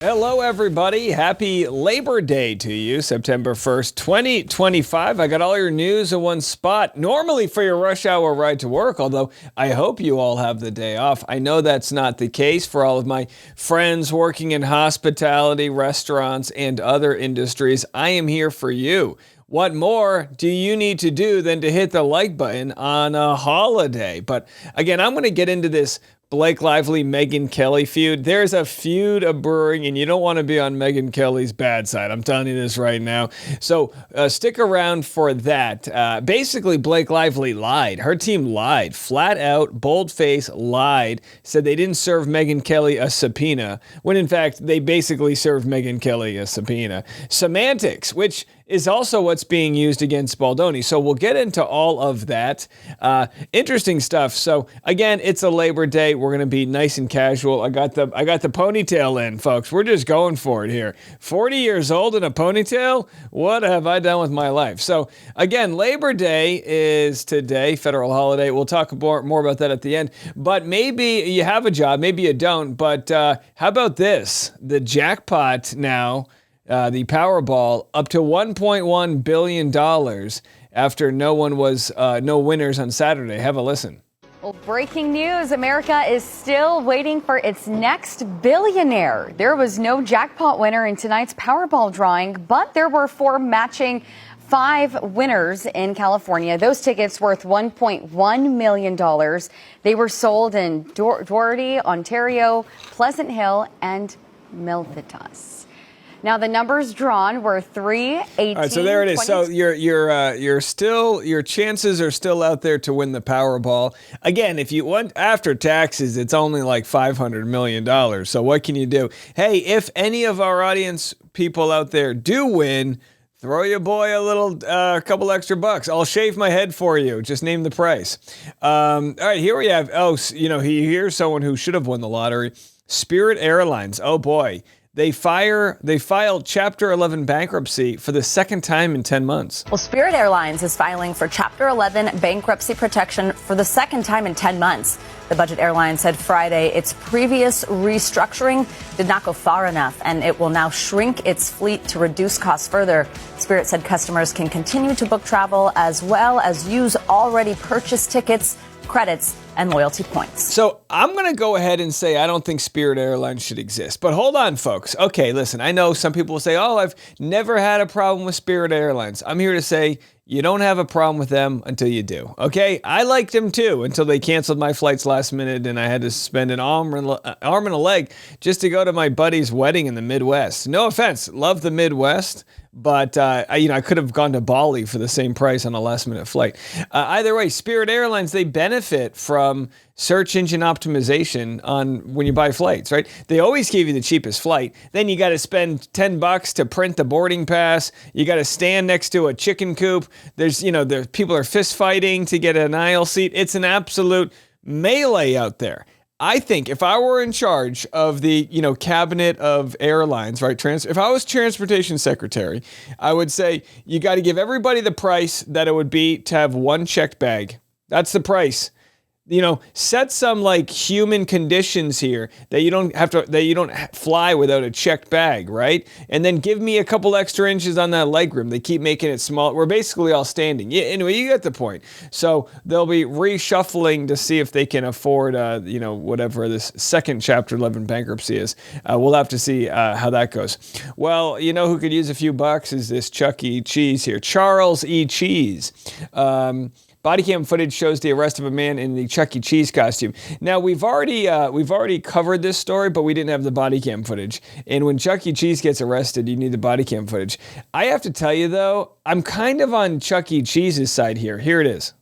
Hello, everybody. Happy Labor Day to you, September 1st, 2025. I got all your news in one spot, normally for your rush hour ride to work, although I hope you all have the day off. I know that's not the case for all of my friends working in hospitality, restaurants, and other industries. I am here for you. What more do you need to do than to hit the like button on a holiday? But again, I'm going to get into this Blake Lively, Megyn Kelly feud. There's a feud brewing, and you don't want to be on Megyn Kelly's bad side. I'm telling you this right now. So stick around for that. Basically, Blake Lively lied. Her team lied. Flat out, bold-face lied. Said they didn't serve Megyn Kelly a subpoena, when in fact, they basically served Megyn Kelly a subpoena. Semantics, which is also what's being used against Baldoni. So we'll get into all of that. Interesting stuff. So again, it's a Labor Day. We're going to be nice and casual. I got the ponytail in, folks. We're just going for it here. 40 years old in a ponytail? What have I done with my life? So again, Labor Day is today, federal holiday. We'll talk more about that at the end. But maybe you have a job, maybe you don't. But how about this? The jackpot now, the Powerball, up to $1.1 billion after no winners on Saturday. Have a listen. Well, breaking news, America is still waiting for its next billionaire. There was no jackpot winner in tonight's Powerball drawing, but there were 4 matching 5 winners in California. Those tickets worth $1.1 million. They were sold in Doherty, Ontario, Pleasant Hill, and Milpitas. Now the numbers drawn were 3, 18. All right, so there it is. 20. So your chances are still out there to win the Powerball. Again, if you want after taxes, it's only like $500 million. So what can you do? Hey, if any of our audience people out there do win, throw your boy a couple extra bucks. I'll shave my head for you. Just name the price. All right, here we have. Here's someone who should have won the lottery. Spirit Airlines. Oh boy. They filed Chapter 11 bankruptcy for the second time in 10 months. Well, Spirit Airlines is filing for Chapter 11 bankruptcy protection for the second time in 10 months. The budget airline said Friday its previous restructuring did not go far enough, and it will now shrink its fleet to reduce costs further. Spirit said customers can continue to book travel as well as use already purchased tickets, credits, and loyalty points. So I'm going to go ahead and say I don't think Spirit Airlines should exist. But hold on, folks. Okay, listen, I know some people will say, oh, I've never had a problem with Spirit Airlines. I'm here to say you don't have a problem with them until you do. Okay? I liked them too until they canceled my flights last minute and I had to spend an arm and a leg just to go to my buddy's wedding in the Midwest. No offense. Love the Midwest. But, I could have gone to Bali for the same price on a last-minute flight. Either way, Spirit Airlines, they benefit from search engine optimization on when you buy flights, right? They always give you the cheapest flight. Then you got to spend $10 to print the boarding pass. You got to stand next to a chicken coop. There's people are fist fighting to get an aisle seat. It's an absolute melee out there. I think if I were in charge of the, cabinet of airlines, right? If I was transportation secretary, I would say you got to give everybody the price that it would be to have one checked bag. That's the price. Set some human conditions here that you don't fly without a checked bag, right? And then give me a couple extra inches on that legroom. They keep making it small. We're basically all standing. Yeah, anyway, you get the point. So they'll be reshuffling to see if they can afford, whatever this second Chapter 11 bankruptcy is. We'll have to see how that goes. Well, who could use a few bucks is this Chuck E. Cheese here. Charles E. Cheese. Body cam footage shows the arrest of a man in the Chuck E. Cheese costume. Now, we've already covered this story, but we didn't have the body cam footage. And when Chuck E. Cheese gets arrested, you need the body cam footage. I have to tell you, though, I'm kind of on Chuck E. Cheese's side here. Here it is.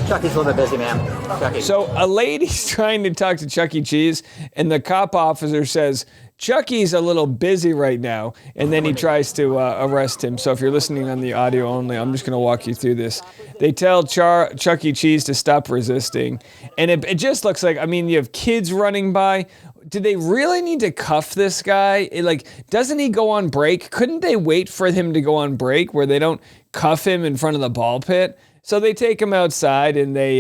Chucky's a little bit busy, man. Chucky. So a lady's trying to talk to Chuck E. Cheese, and the cop officer says, Chucky's a little busy right now, and then he tries to arrest him. So if you're listening on the audio only, I'm just going to walk you through this. They tell Chuck E. Cheese to stop resisting, and it just looks like, you have kids running by. Did they really need to cuff this guy? Doesn't he go on break? Couldn't they wait for him to go on break where they don't cuff him in front of the ball pit? So they take him outside, and they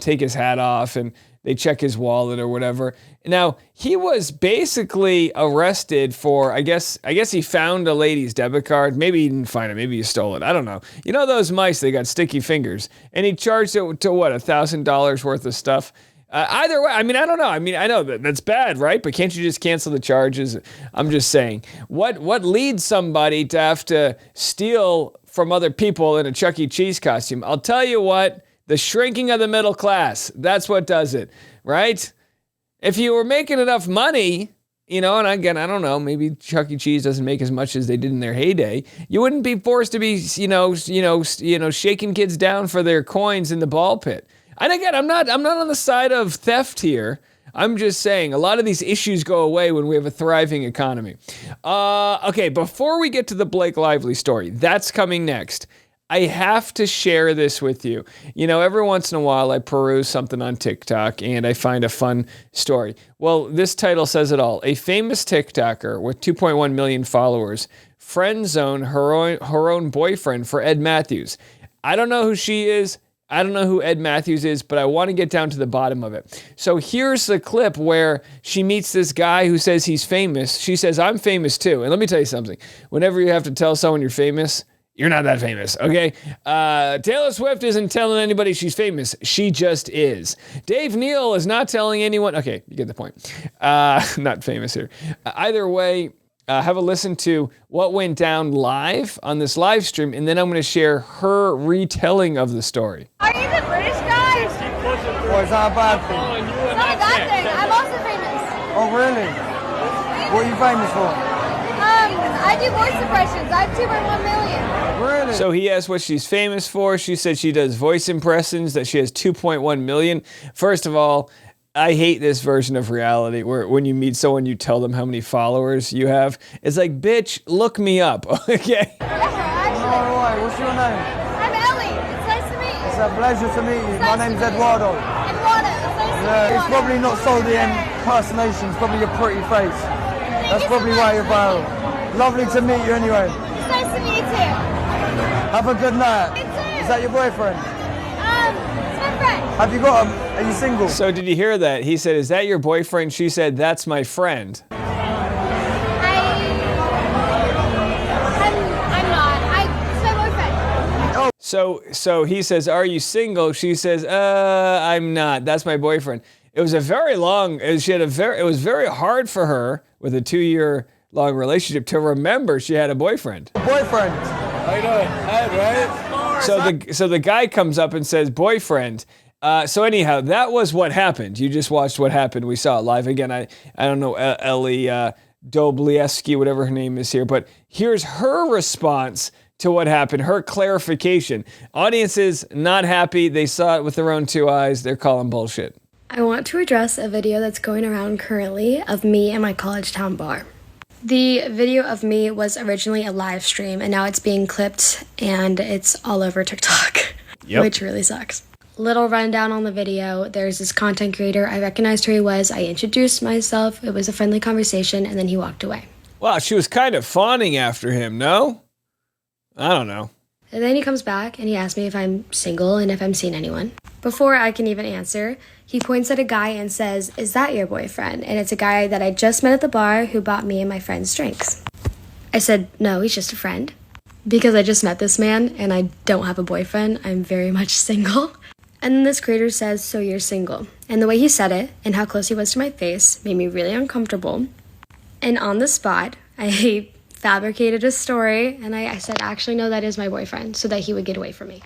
take his hat off, and they check his wallet or whatever. Now, he was basically arrested for, I guess he found a lady's debit card. Maybe he didn't find it. Maybe he stole it. I don't know. You know those mice, they got sticky fingers. And he charged it to what, $1,000 worth of stuff? Either way, I mean, I don't know. I mean, I know that's bad, right? But can't you just cancel the charges? I'm just saying. What leads somebody to have to steal from other people in a Chuck E. Cheese costume? I'll tell you what, the shrinking of the middle class. That's what does it, right? If you were making enough money, and again, I don't know, maybe Chuck E. Cheese doesn't make as much as they did in their heyday. You wouldn't be forced to be, shaking kids down for their coins in the ball pit. And again, I'm not on the side of theft here. I'm just saying a lot of these issues go away when we have a thriving economy. Okay, before we get to the Blake Lively story, that's coming next. I have to share this with you. Every once in a while I peruse something on TikTok and I find a fun story. Well, this title says it all. A famous TikToker with 2.1 million followers friend zoned her own boyfriend for Ed Matthews. I don't know who she is. I don't know who Ed Matthews is, but I want to get down to the bottom of it. So here's the clip where she meets this guy who says he's famous. She says, I'm famous too. And let me tell you something. Whenever you have to tell someone you're famous, you're not that famous, okay? Taylor Swift isn't telling anybody she's famous. She just is. Dave Neal is not telling anyone. Okay, you get the point. Not famous here. Either way, have a listen to what went down live on this live stream, and then I'm going to share her retelling of the story. Are you the British guy? Well, it's not a bad thing. It's not a bad thing. I'm also famous. Oh, really? What are you famous for? I do voice impressions. I have 2.1 million. Really? So he asked what she's famous for. She said she does voice impressions, that she has 2.1 million. First of all, I hate this version of reality where when you meet someone, you tell them how many followers you have. It's like, bitch, look me up, okay? Yeah, actually. All right, what's your name? I'm Ellie. It's nice to meet you. It's a pleasure to meet you. It's My nice name's to meet you. Eduardo. Eduardo. It's nice to meet you. Yeah, it's Eduardo. probably not solely impersonation. It's probably your pretty face. That's you so probably much. why you're viral. Lovely to meet you anyway. It's nice to meet you too. Have a good night. Me too. Is that your boyfriend? It's my friend. Have you got him? Are you single? So did you hear that? He said, is that your boyfriend? She said, that's my friend. I'm not. It's my boyfriend. So he says, are you single? She says, I'm not. That's my boyfriend. It was a very long, it was very hard for her with a 2-year long relationship to remember she had a boyfriend. Boyfriend. How you doing? Hey, right? So the guy comes up and says, boyfriend. So anyhow, that was what happened. You just watched what happened. We saw it live. Again, I don't know, Ellie Doblieski, whatever her name is here, but here's her response to what happened, her clarification. Audience is not happy. They saw it with their own 2 eyes. They're calling bullshit. I want to address a video that's going around currently of me and my college town bar. The video of me was originally a live stream and now it's being clipped and it's all over TikTok, which really sucks. Little rundown on the video. There's this content creator. I recognized who he was. I introduced myself. It was a friendly conversation and then he walked away. Wow, she was kind of fawning after him, no? I don't know. And then he comes back and he asks me if I'm single and if I'm seeing anyone. Before I can even answer, he points at a guy and says, is that your boyfriend? And it's a guy that I just met at the bar who bought me and my friends drinks. I said, no, he's just a friend. Because I just met this man and I don't have a boyfriend. I'm very much single. And then this creator says, so you're single. And the way he said it and how close he was to my face made me really uncomfortable. And on the spot, I fabricated a story and I said, actually, no, that is my boyfriend, so that he would get away from me.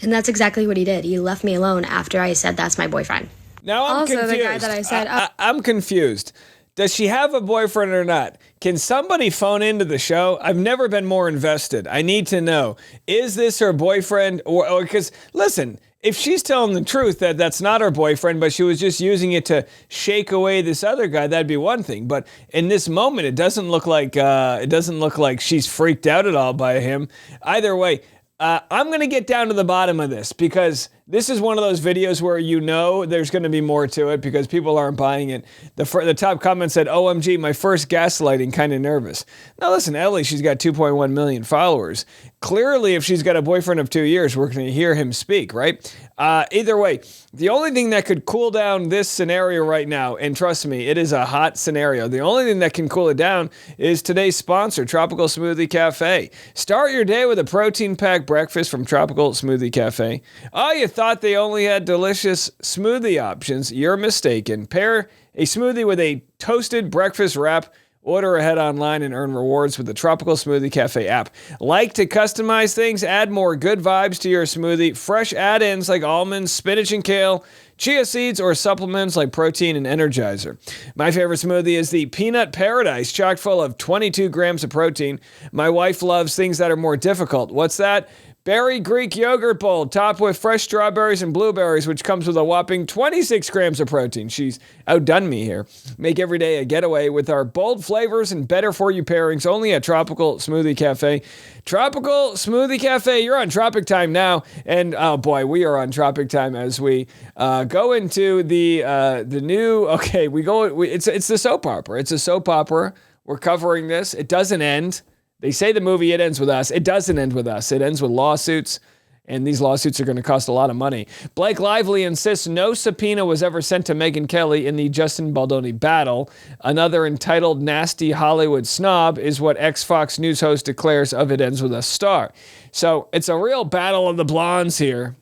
And that's exactly what he did. He left me alone after I said, that's my boyfriend. Now I'm confused. The guy that I said, I'm confused. Does she have a boyfriend or not? Can somebody phone into the show? I've never been more invested. I need to know. Is this her boyfriend? Or because, listen, if she's telling the truth that that's not her boyfriend, but she was just using it to shake away this other guy, that'd be one thing. But in this moment, it doesn't look like she's freaked out at all by him. Either way, I'm going to get down to the bottom of this because this is one of those videos where you know there's going to be more to it because people aren't buying it. The top comment said, OMG, my first gaslighting, kind of nervous. Now listen, Ellie, she's got 2.1 million followers. Clearly, if she's got a boyfriend of 2 years, we're going to hear him speak, right? Either way, the only thing that could cool down this scenario right now, and trust me, it is a hot scenario. The only thing that can cool it down is today's sponsor, Tropical Smoothie Cafe. Start your day with a protein-packed breakfast from Tropical Smoothie Cafe. Oh, you thought they only had delicious smoothie options? You're mistaken. Pair a smoothie with a toasted breakfast wrap. Order ahead online and earn rewards with the Tropical Smoothie Cafe app. Like to customize things? Add more good vibes to your smoothie. Fresh add-ins like almonds, spinach and kale, chia seeds, or supplements like protein and Energizer. My favorite smoothie is the Peanut Paradise, chock full of 22 grams of protein. My wife loves things that are more difficult. What's that? Berry Greek yogurt bowl, topped with fresh strawberries and blueberries, which comes with a whopping 26 grams of protein. She's outdone me here. Make every day a getaway with our bold flavors and better-for-you pairings only at Tropical Smoothie Cafe. Tropical Smoothie Cafe, you're on Tropic Time now. And, oh boy, we are on Tropic Time as we go into the new, okay, it's the soap opera. It's a soap opera. We're covering this. It doesn't end. They say the movie, it ends with us. It doesn't end with us. It ends with lawsuits, and these lawsuits are going to cost a lot of money. Blake Lively insists no subpoena was ever sent to Megyn Kelly in the Justin Baldoni battle. Another entitled nasty Hollywood snob is what ex-Fox News host declares of It Ends With Us star. So it's a real battle of the blondes here.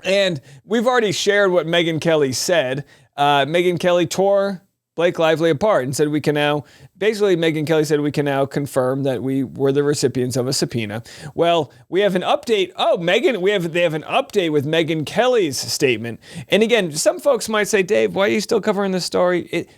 And we've already shared what Megyn Kelly said. Megyn Kelly tore Blake Lively apart and said Megyn Kelly said we can now confirm that we were the recipients of a subpoena. Well, we have an update. They have an update with Megyn Kelly's statement. And again, some folks might say, Dave, why are you still covering this story?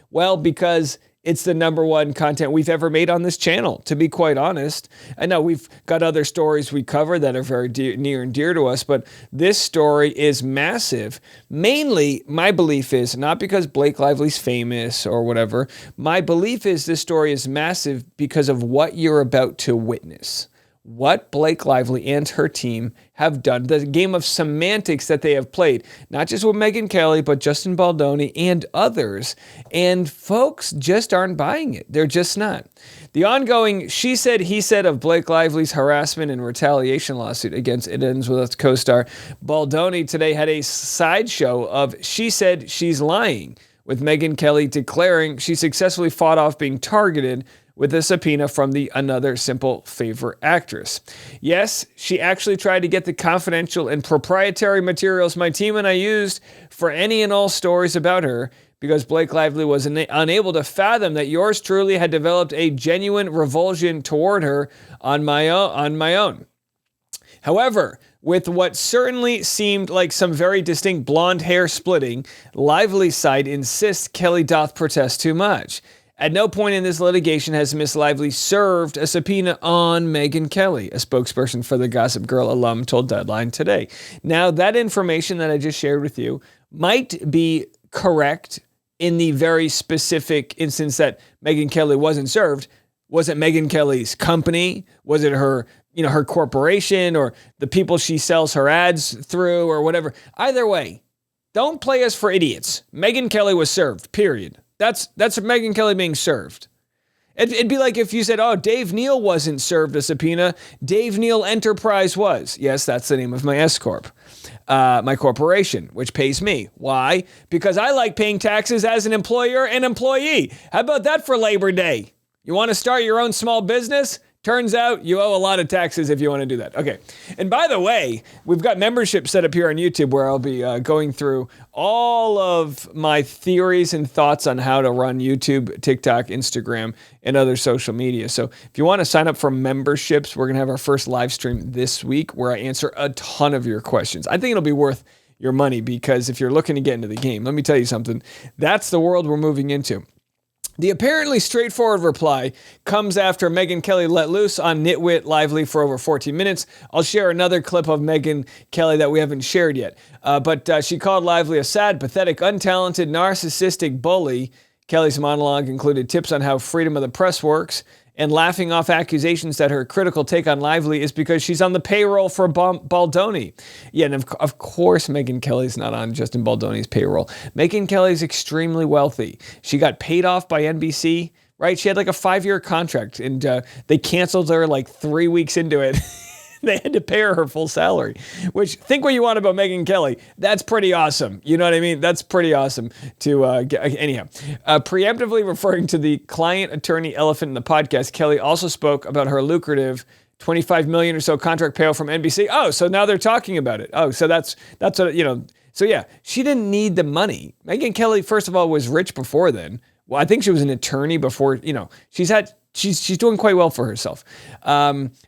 Because it's the number one content we've ever made on this channel, to be quite honest. I know we've got other stories we cover that are very near and dear to us, but this story is massive. Mainly, my belief is, not because Blake Lively's famous or whatever, my belief is this story is massive because of what you're about to witness. What Blake Lively and her team have done, the game of semantics that they have played, not just with Megyn Kelly, but Justin Baldoni and others. And folks just aren't buying it. They're just not. The ongoing she said, he said of Blake Lively's harassment and retaliation lawsuit against It Ends With Us co-star Baldoni today had a sideshow of she said she's lying, with Megyn Kelly declaring she successfully fought off being targeted with a subpoena from the Another Simple Favor actress. Yes, she actually tried to get the confidential and proprietary materials my team and I used for any and all stories about her, because Blake Lively was unable to fathom that yours truly had developed a genuine revulsion toward her on my own. However, with what certainly seemed like some very distinct blonde hair splitting, Lively's side insists Kelly doth protest too much. At no point in this litigation has Miss Lively served a subpoena on Megyn Kelly, a spokesperson for the Gossip Girl alum told Deadline today. Now, that information that I just shared with you might be correct in the very specific instance that Megyn Kelly wasn't served. Was it Megyn Kelly's company? Was it her corporation or the people she sells her ads through or whatever? Either way, don't play us for idiots. Megyn Kelly was served, period. That's Megyn Kelly being served. It'd be like if you said, oh, Dave Neal wasn't served a subpoena. Dave Neal Enterprise was. Yes, that's the name of my S-Corp. My corporation, which pays me. Why? Because I like paying taxes as an employer and employee. How about that for Labor Day? You want to start your own small business? Turns out you owe a lot of taxes if you want to do that. Okay. And by the way, we've got membership set up here on YouTube where I'll be going through all of my theories and thoughts on how to run YouTube, TikTok, Instagram, and other social media. So if you want to sign up for memberships, we're going to have our first live stream this week where I answer a ton of your questions. I think it'll be worth your money because if you're looking to get into the game, let me tell you something. That's the world we're moving into. The apparently straightforward reply comes after Megyn Kelly let loose on Nitwit Lively for over 14 minutes. I'll share another clip of Megyn Kelly that we haven't shared yet. But she called Lively a sad, pathetic, untalented, narcissistic bully. Kelly's monologue included tips on how freedom of the press works and laughing off accusations that her critical take on Lively is because she's on the payroll for Baldoni. Yeah, and of course Megyn Kelly's not on Justin Baldoni's payroll. Megyn Kelly's extremely wealthy. She got paid off by NBC, right? She had like a 5-year contract, and they canceled her like 3 weeks into it. They had to pay her full salary, which, think what you want about Megyn Kelly. That's pretty awesome. You know what I mean? That's pretty awesome to get. Anyhow, preemptively referring to the client attorney elephant in the podcast, Kelly also spoke about her lucrative $25 million or so contract payout from NBC. Oh, so now they're talking about it. Oh, so that's what, you know. So yeah, she didn't need the money. Megyn Kelly, first of all, was rich before then. Well, I think she was an attorney before, you know, she's doing quite well for herself.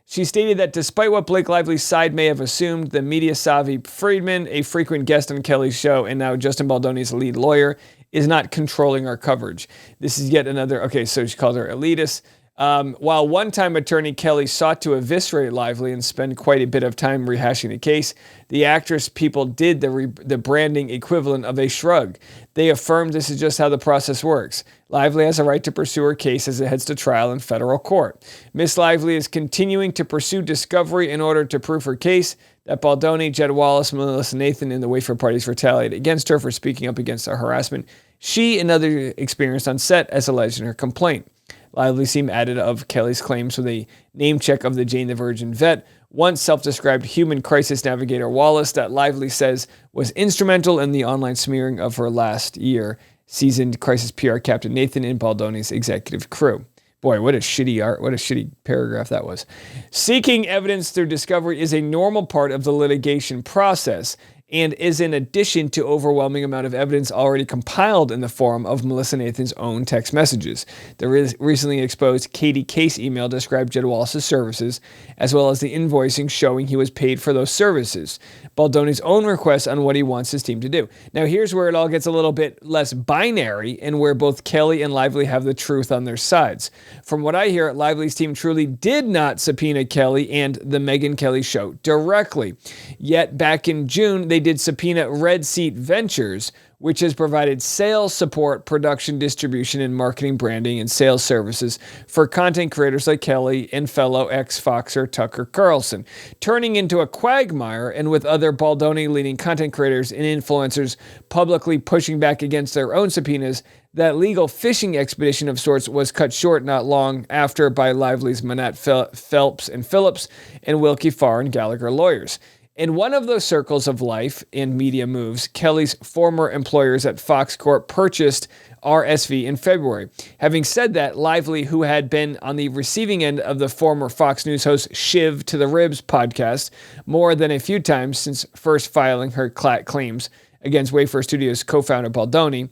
She stated that despite what Blake Lively's side may have assumed, the media-savvy Friedman, a frequent guest on Kelly's show and now Justin Baldoni's lead lawyer, is not controlling our coverage. This is yet another, okay, so she called her elitist. While one-time attorney Kelly sought to eviscerate Lively and spend quite a bit of time rehashing the case, the actress people did the branding equivalent of a shrug. They affirmed this is just how the process works. Lively has a right to pursue her case as it heads to trial in federal court. Miss Lively is continuing to pursue discovery in order to prove her case that Baldoni, Jed Wallace, Melissa Nathan, and the Wayfair parties retaliated against her for speaking up against the harassment she and others experienced on set, as alleged in her complaint. Lively seemed added of Kelly's claims with a name check of the Jane the Virgin vet, once self-described human crisis navigator Wallace, that Lively says was instrumental in the online smearing of her last year, seasoned crisis PR captain Nathan and Baldoni's executive crew. Boy, what a shitty paragraph that was. Seeking evidence through discovery is a normal part of the litigation process and is in addition to overwhelming amount of evidence already compiled in the form of Melissa Nathan's own text messages. The recently exposed Katie Case email described Jed Wallace's services, as well as the invoicing showing he was paid for those services. Baldoni's own request on what he wants his team to do. Now here's where it all gets a little bit less binary and where both Kelly and Lively have the truth on their sides. From what I hear, Lively's team truly did not subpoena Kelly and the Megyn Kelly show directly. Yet back in June, they did subpoena Red Seat Ventures, which has provided sales support, production, distribution, and marketing, branding, and sales services for content creators like Kelly and fellow ex-Foxer Tucker Carlson, turning into a quagmire, and with other Baldoni-leading content creators and influencers publicly pushing back against their own subpoenas. That legal fishing expedition of sorts was cut short not long after by Lively's Manette Phelps and Phillips and Wilkie Farr and Gallagher lawyers. In one of those circles of life and media moves, Kelly's former employers at Fox Corp purchased RSV in February. Having said that, Lively, who had been on the receiving end of the former Fox News host Shiv to the Ribs podcast more than a few times since first filing her claims against Wayfair Studios co-founder Baldoni,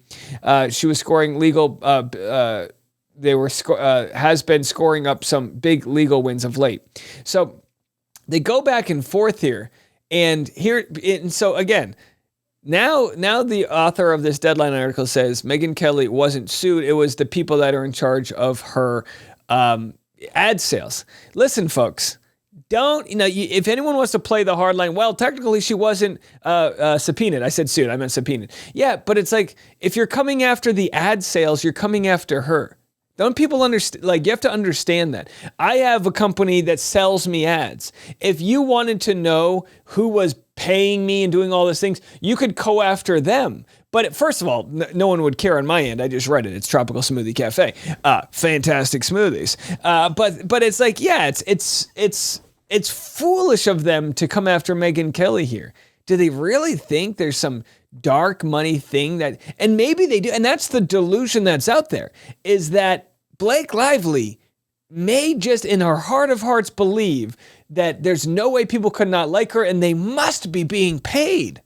she was scoring legal. Has been scoring up some big legal wins of late. So they go back and forth here. And so again, now the author of this Deadline article says Megyn Kelly wasn't sued. It was the people that are in charge of her ad sales. Listen, folks, if anyone wants to play the hard line, well, technically she wasn't subpoenaed. I said sued. I meant subpoenaed. Yeah, but it's like, if you're coming after the ad sales, you're coming after her. Don't people understand? Like, you have to understand that. I have a company that sells me ads. If you wanted to know who was paying me and doing all those things, you could go after them. But first of all, no one would care on my end. I just read it. It's Tropical Smoothie Cafe. Fantastic smoothies. But it's like, yeah, it's foolish of them to come after Megyn Kelly here. Do they really think there's some dark money thing that, and maybe they do, and that's the delusion that's out there, is that Blake Lively may just in her heart of hearts believe that there's no way people could not like her and they must be being paid.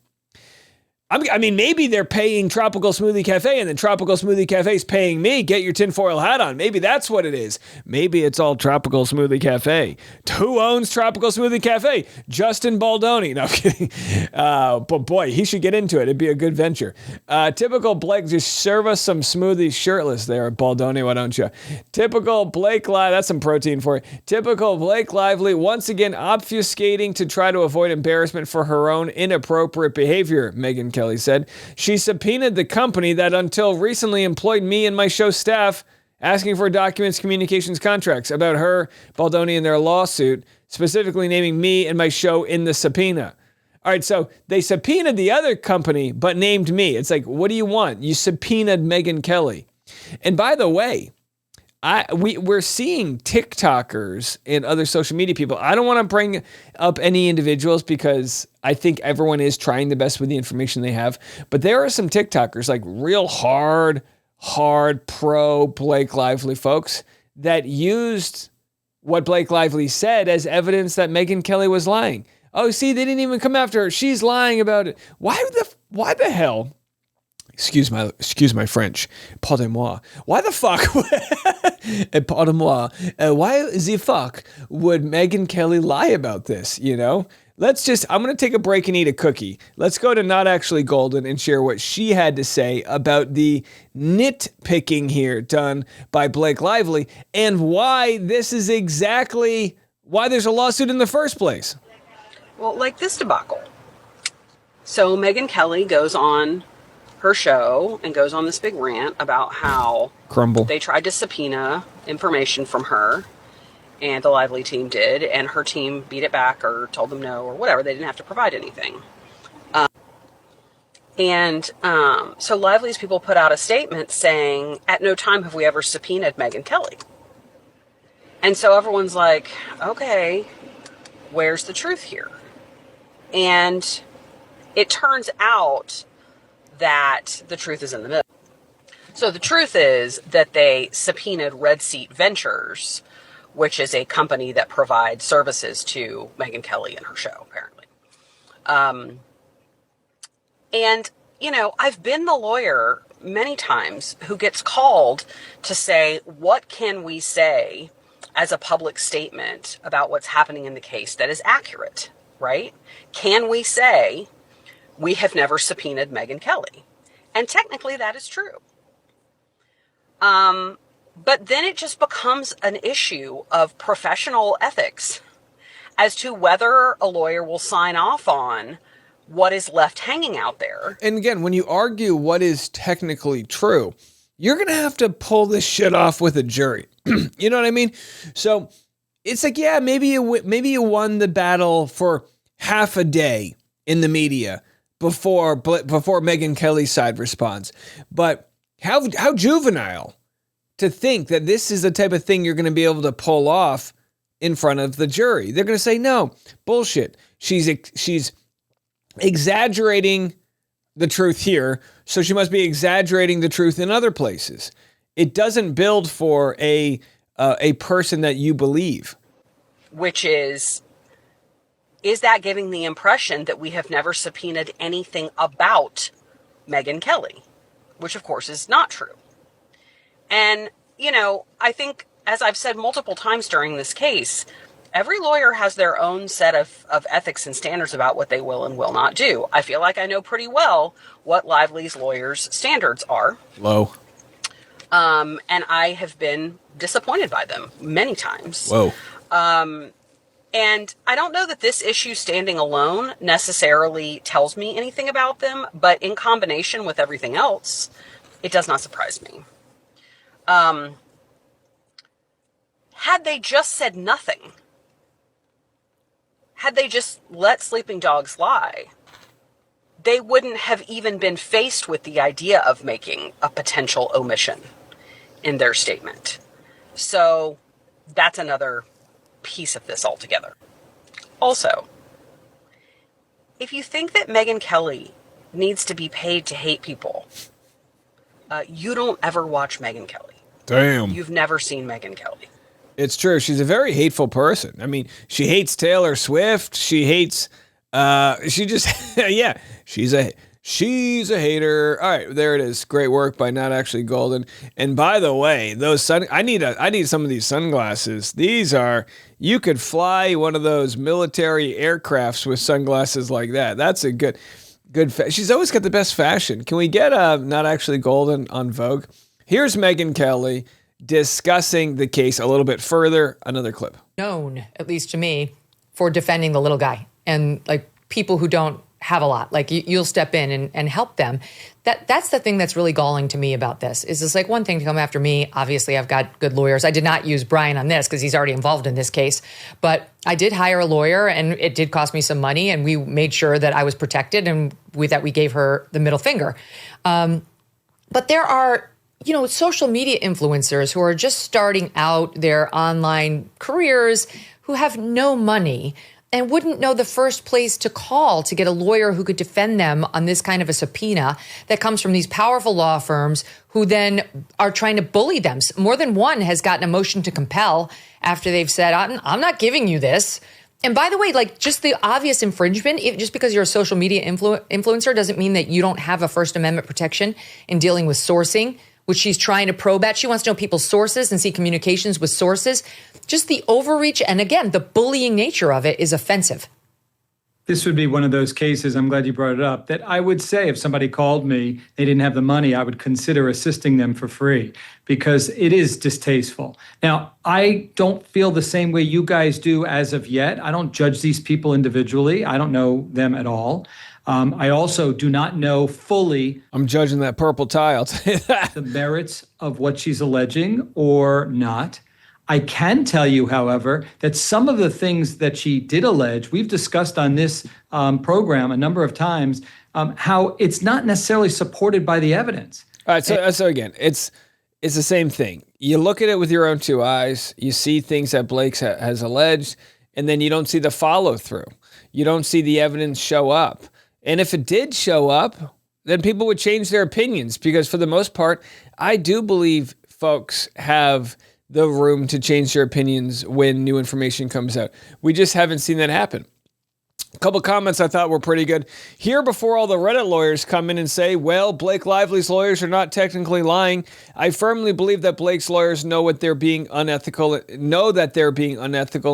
I mean, maybe they're paying Tropical Smoothie Cafe and then Tropical Smoothie Cafe's paying me. Get your tinfoil hat on. Maybe that's what it is. Maybe it's all Tropical Smoothie Cafe. Who owns Tropical Smoothie Cafe? Justin Baldoni. No, I'm kidding. But boy, he should get into it. It'd be a good venture. Typical Blake, just serve us some smoothies shirtless there, Baldoni, why don't you? Typical Blake Lively, that's some protein for you. Typical Blake Lively, once again obfuscating to try to avoid embarrassment for her own inappropriate behavior, Megyn Kelly said. She subpoenaed the company that until recently employed me and my show staff asking for documents, communications, contracts about her, Baldoni, and their lawsuit, specifically naming me and my show in the subpoena. All right, so they subpoenaed the other company, but named me. It's like, what do you want? You subpoenaed Megyn Kelly. And by the way, we're seeing TikTokers and other social media people. I don't want to bring up any individuals because I think everyone is trying the best with the information they have. But there are some TikTokers, like real hard pro Blake Lively folks, that used what Blake Lively said as evidence that Megyn Kelly was lying. Oh, see, they didn't even come after her. She's lying about it. Why the hell? Excuse my French. Pardon-moi. Why the fuck? Pardon-moi. Why the fuck would Megyn Kelly lie about this? You know, I'm going to take a break and eat a cookie. Let's go to Not Actually Golden and share what she had to say about the nitpicking here done by Blake Lively and why this is exactly why there's a lawsuit in the first place. Well, like this debacle. So Megyn Kelly goes on her show and goes on this big rant about how they tried to subpoena information from her, and the Lively team did, and her team beat it back or told them no or whatever. They didn't have to provide anything. So Lively's people put out a statement saying, at no time have we ever subpoenaed Megyn Kelly. And so everyone's like, okay, where's the truth here? And it turns out that the truth is in the middle. So the truth is that they subpoenaed Red Seat Ventures, which is a company that provides services to Megyn Kelly and her show, apparently. And, you know, I've been the lawyer many times who gets called to say, what can we say as a public statement about what's happening in the case that is accurate, right? Can we say we have never subpoenaed Megyn Kelly? And technically that is true. But then it just becomes an issue of professional ethics as to whether a lawyer will sign off on what is left hanging out there. And again, when you argue what is technically true, you're going to have to pull this shit off with a jury. You know what I mean? So it's like, yeah, maybe you won the battle for half a day in the media before Megyn Kelly's side responds. But how juvenile to think that this is the type of thing you're going to be able to pull off in front of the jury. They're going to say, no, bullshit. She's exaggerating the truth here, so she must be exaggerating the truth in other places. It doesn't build for a person that you believe. Which is that giving the impression that we have never subpoenaed anything about Megyn Kelly? Which, of course, is not true. And, you know, I think, as I've said multiple times during this case, every lawyer has their own set of ethics and standards about what they will and will not do. I feel like I know pretty well what Lively's lawyers' standards are. Low. And I have been disappointed by them many times. Whoa. And I don't know that this issue standing alone necessarily tells me anything about them, but in combination with everything else, it does not surprise me. Had they just said nothing, had they just let sleeping dogs lie, they wouldn't have even been faced with the idea of making a potential omission in their statement. So that's another piece of this altogether. Also, if you think that Megyn Kelly needs to be paid to hate people, you don't ever watch Megyn Kelly. Damn. You've never seen Megyn Kelly. It's true. She's a very hateful person. I mean, she hates Taylor Swift. She hates, yeah, she's a hater. All right, there it is. Great work by Not Actually Golden. And by the way, I need some of these sunglasses. These are, you could fly one of those military aircrafts with sunglasses like that. That's a good, she's always got the best fashion. Can we get Not Actually Golden on Vogue? Here's Megyn Kelly discussing the case a little bit further. Another clip. Known, at least to me, for defending the little guy and like people who don't have a lot. Like you'll step in and help them. That's the thing that's really galling to me about this is it's like one thing to come after me. Obviously, I've got good lawyers. I did not use Brian on this because he's already involved in this case. But I did hire a lawyer and it did cost me some money. And we made sure that I was protected and that we gave her the middle finger. But there are, social media influencers who are just starting out their online careers who have no money and wouldn't know the first place to call to get a lawyer who could defend them on this kind of a subpoena that comes from these powerful law firms who then are trying to bully them. More than one has gotten a motion to compel after they've said, I'm not giving you this. And by the way, like just the obvious infringement, just because you're a social media influencer doesn't mean that you don't have a First Amendment protection in dealing with sourcing, which she's trying to probe at. She wants to know people's sources and see communications with sources. Just the overreach and, again, the bullying nature of it is offensive. This would be one of those cases, I'm glad you brought it up, that I would say if somebody called me, they didn't have the money, I would consider assisting them for free because it is distasteful. Now, I don't feel the same way you guys do as of yet. I don't judge these people individually. I don't know them at all. I also do not know fully. I'm judging that purple tie, I'll tell you that. The merits of what she's alleging or not. I can tell you, however, that some of the things that she did allege, we've discussed on this program a number of times, how it's not necessarily supported by the evidence. All right, so again, it's the same thing. You look at it with your own two eyes, you see things that Blake has alleged, and then you don't see the follow through. You don't see the evidence show up. And if it did show up, then people would change their opinions because for the most part, I do believe folks have the room to change their opinions when new information comes out. We just haven't seen that happen. A couple comments I thought were pretty good. Here before all the Reddit lawyers come in and say, well, Blake Lively's lawyers are not technically lying. I firmly believe that Blake's lawyers know that they're being unethical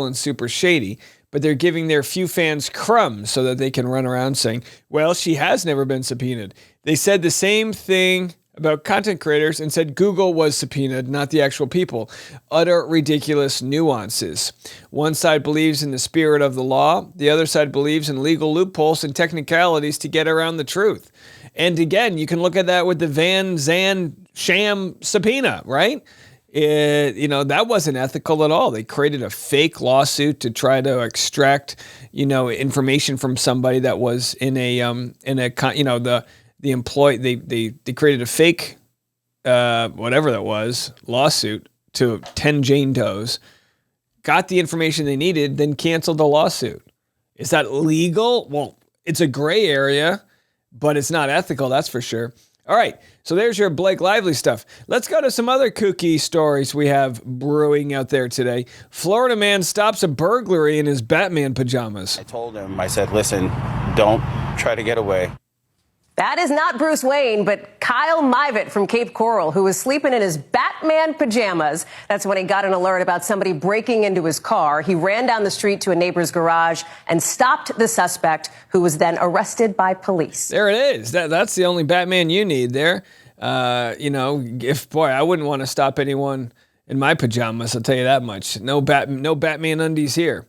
and super shady, but they're giving their few fans crumbs so that they can run around saying, well, she has never been subpoenaed. They said the same thing about content creators and said Google was subpoenaed, not the actual people. Utter ridiculous nuances. One side believes in the spirit of the law. The other side believes in legal loopholes and technicalities to get around the truth. And again, you can look at that with the Van Zandt sham subpoena, right? That wasn't ethical at all. They created a fake lawsuit to try to extract, information from somebody that was the employee, they created a fake, whatever that was, lawsuit to 10 Jane Does, got the information they needed, then canceled the lawsuit. Is that legal? Well, it's a gray area, but it's not ethical, that's for sure. All right, so there's your Blake Lively stuff. Let's go to some other kooky stories we have brewing out there today. Florida man stops a burglary in his Batman pajamas. I told him, I said, listen, don't try to get away. That is not Bruce Wayne, but Kyle Mivett from Cape Coral, who was sleeping in his Batman pajamas. That's when he got an alert about somebody breaking into his car. He ran down the street to a neighbor's garage and stopped the suspect, who was then arrested by police. There it is. That's the only Batman you need there. I wouldn't want to stop anyone in my pajamas, I'll tell you that much. No Batman undies here.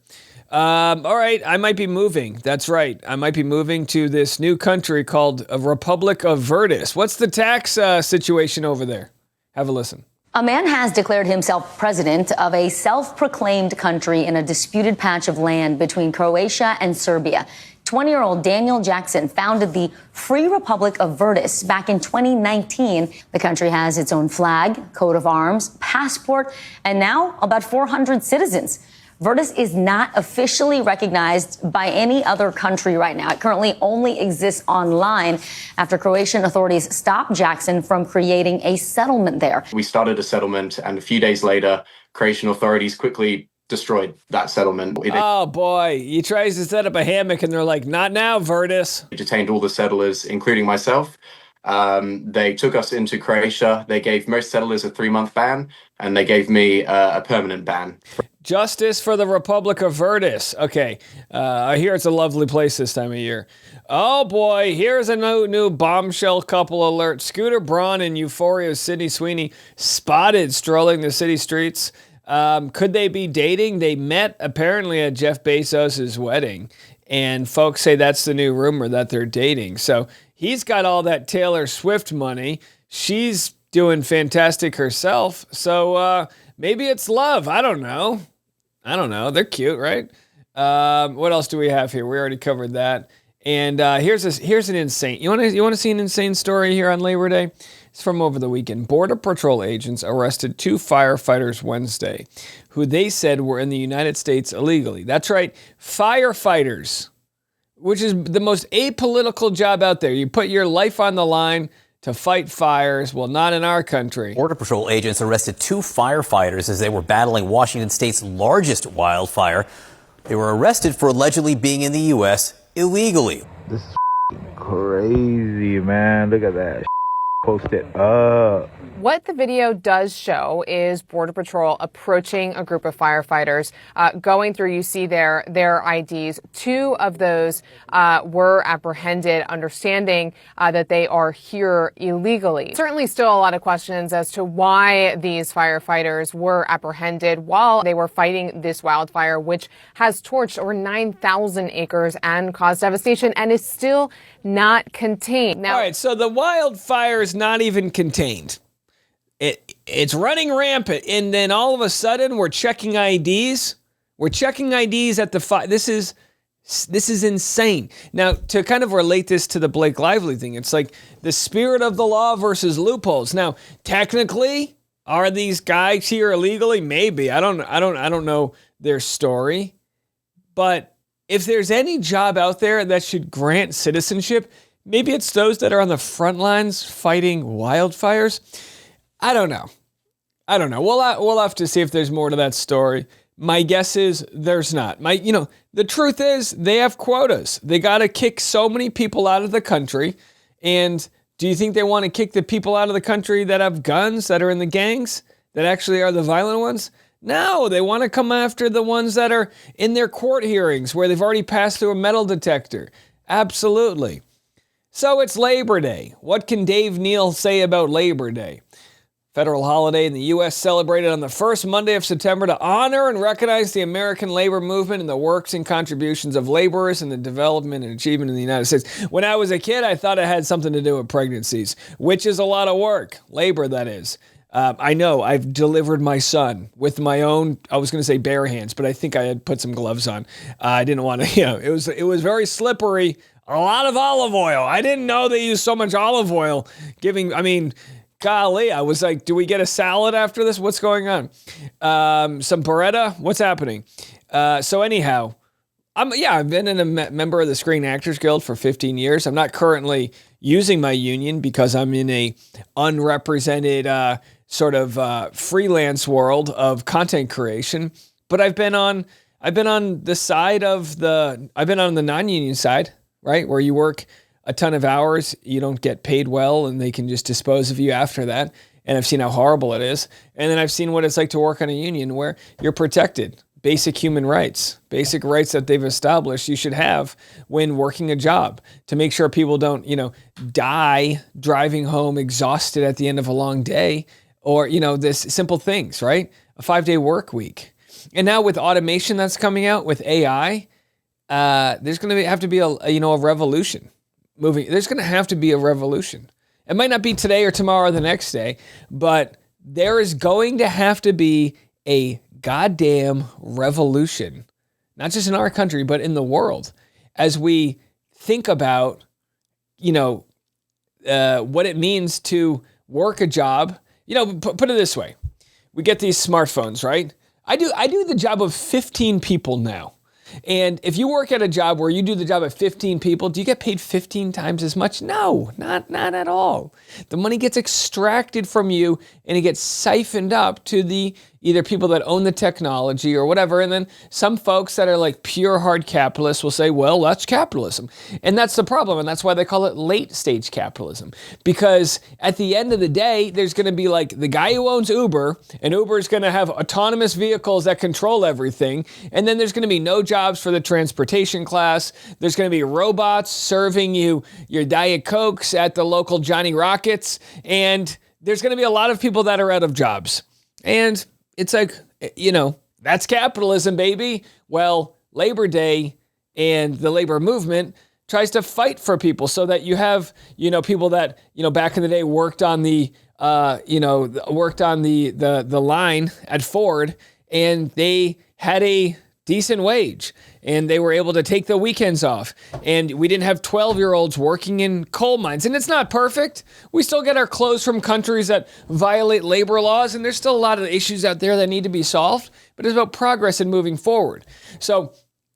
All right, I might be moving. That's right. I might be moving to this new country called a Republic of Verdis. What's the tax situation over there? Have a listen. A man has declared himself president of a self-proclaimed country in a disputed patch of land between Croatia and Serbia. 20-year-old Daniel Jackson founded the Free Republic of Verdis back in 2019. The country has its own flag, coat of arms, passport, and now about 400 citizens. Verdis is not officially recognized by any other country right now. It currently only exists online after Croatian authorities stopped Jackson from creating a settlement there. We started a settlement, and a few days later, Croatian authorities quickly destroyed that settlement. Oh boy, he tries to set up a hammock and they're like, not now, Verdis. They detained all the settlers, including myself. They took us into Croatia. They gave most settlers a 3-month ban, and they gave me a permanent ban. Justice for the Republic of Verdis. Okay, I hear it's a lovely place this time of year. Oh boy, here's a new bombshell couple alert. Scooter Braun and Euphoria's Sydney Sweeney spotted strolling the city streets. Could they be dating? They met apparently at Jeff Bezos' wedding. And folks say that's the new rumor that they're dating. So he's got all that Taylor Swift money. She's doing fantastic herself. So maybe it's love. I don't know. They're cute, right? What else do we have here? We already covered that. And here's an insane. You want to see an insane story here on Labor Day? It's from over the weekend. Border Patrol agents arrested 2 firefighters Wednesday, who they said were in the United States illegally. That's right, firefighters, which is the most apolitical job out there. You put your life on the line to fight fires. Well, not in our country. Border Patrol agents arrested 2 firefighters as they were battling Washington State's largest wildfire. They were arrested for allegedly being in the U.S. illegally. This is crazy, man. Look at that. Posted up. What the video does show is Border Patrol approaching a group of firefighters, going through, you see their IDs. 2 of those were apprehended, understanding that they are here illegally. Certainly still a lot of questions as to why these firefighters were apprehended while they were fighting this wildfire, which has torched over 9,000 acres and caused devastation and is still not contained. Now, all right, so the wildfire is not even contained. It's running rampant, and then all of a sudden we're checking IDs. We're checking IDs at the fire. This is insane. Now, to kind of relate this to the Blake Lively thing, it's like the spirit of the law versus loopholes. Now, technically, are these guys here illegally? Maybe. I don't know their story, but if there's any job out there that should grant citizenship, maybe it's those that are on the front lines fighting wildfires. I don't know. We'll have to see if there's more to that story. My guess is there's not. The truth is they have quotas. They got to kick so many people out of the country. And do you think they want to kick the people out of the country that have guns, that are in the gangs, that actually are the violent ones? No, they want to come after the ones that are in their court hearings where they've already passed through a metal detector. Absolutely. So it's Labor Day. What can Dave Neal say about Labor Day? Federal holiday in the U.S. celebrated on the first Monday of September to honor and recognize the American labor movement and the works and contributions of laborers in the development and achievement in the United States. When I was a kid, I thought it had something to do with pregnancies, which is a lot of work. Labor, that is. I know I've delivered my son with my own, I was going to say bare hands, but I think I had put some gloves on. I didn't want to, it was very slippery. A lot of olive oil. I didn't know they used so much olive oil golly, I was like, do we get a salad after this? What's going on? Some Beretta? What's happening? So anyhow, I've been a member of the Screen Actors Guild for 15 years. I'm not currently using my union because I'm in a unrepresented freelance world of content creation. But I've been on the side of I've been on the non-union side, right? Where you work a ton of hours, you don't get paid well, and they can just dispose of you after that. And I've seen how horrible it is. And then I've seen what it's like to work on a union where you're protected. Basic human rights, basic rights that they've established you should have when working a job to make sure people don't, die driving home exhausted at the end of a long day or, this simple things, right? A 5-day work week. And now with automation that's coming out with AI, there's going to have to be a revolution. There's going to have to be a revolution. It might not be today or tomorrow or the next day, but there is going to have to be a goddamn revolution, not just in our country, but in the world, as we think about, what it means to work a job. Put it this way. We get these smartphones, right? I do the job of 15 people now. And if you work at a job where you do the job of 15 people, do you get paid 15 times as much? No, not at all. The money gets extracted from you and it gets siphoned up to the either people that own the technology or whatever. And then some folks that are like pure hard capitalists will say, well, that's capitalism. And that's the problem. And that's why they call it late stage capitalism. Because at the end of the day, there's going to be like the guy who owns Uber, and Uber is going to have autonomous vehicles that control everything. And then there's going to be no jobs for the transportation class. There's going to be robots serving you your Diet Cokes at the local Johnny Rockets. And there's going to be a lot of people that are out of jobs. And it's like, that's capitalism, baby. Well, Labor Day and the labor movement tries to fight for people so that you have, people that, back in the day worked on the line at Ford, and they had a decent wage and they were able to take the weekends off, and we didn't have 12-year-olds working in coal mines. And it's not perfect. We still get our clothes from countries that violate labor laws, and there's still a lot of issues out there that need to be solved, but it's about progress and moving forward. So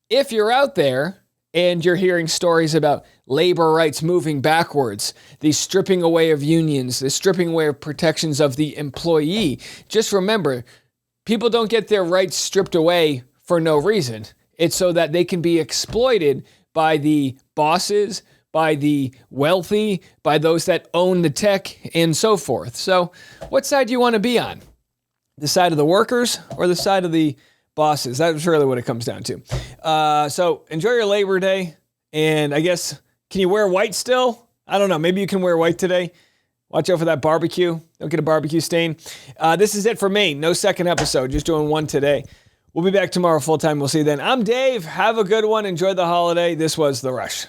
if you're out there and you're hearing stories about labor rights moving backwards, the stripping away of unions, the stripping away of protections of the employee, just remember, people don't get their rights stripped away for no reason. It's so that they can be exploited by the bosses, by the wealthy, by those that own the tech, and so forth. So what side do you want to be on? The side of the workers or the side of the bosses? That's really what it comes down to. So enjoy your Labor Day. And I guess, can you wear white still? I don't know. Maybe you can wear white today. Watch out for that barbecue. Don't get a barbecue stain. This is it for me. No second episode. Just doing one today. We'll be back tomorrow full time. We'll see you then. I'm Dave. Have a good one. Enjoy the holiday. This was The Rush.